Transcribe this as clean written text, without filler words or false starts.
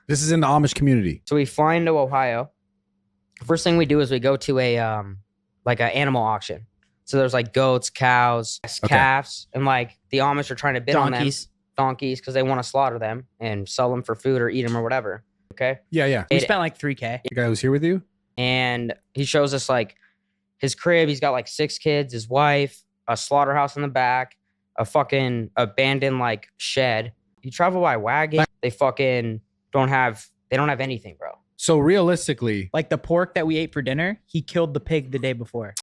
This is in the Amish community. So we fly into Ohio. First thing we do is we go to a like an animal auction. So there's like goats, cows, calves, and like the Amish are trying to bid on them. Donkeys, because they want to slaughter them and sell them for food or eat them or whatever. Okay. Yeah. We spent like $3K. The guy who's here with you? And he shows us like his crib. He's got like 6 kids, his wife, a slaughterhouse in the back, a fucking abandoned like shed. You travel by wagon, they fucking don't have anything, bro. So realistically, like the pork that we ate for dinner, he killed the pig the day before.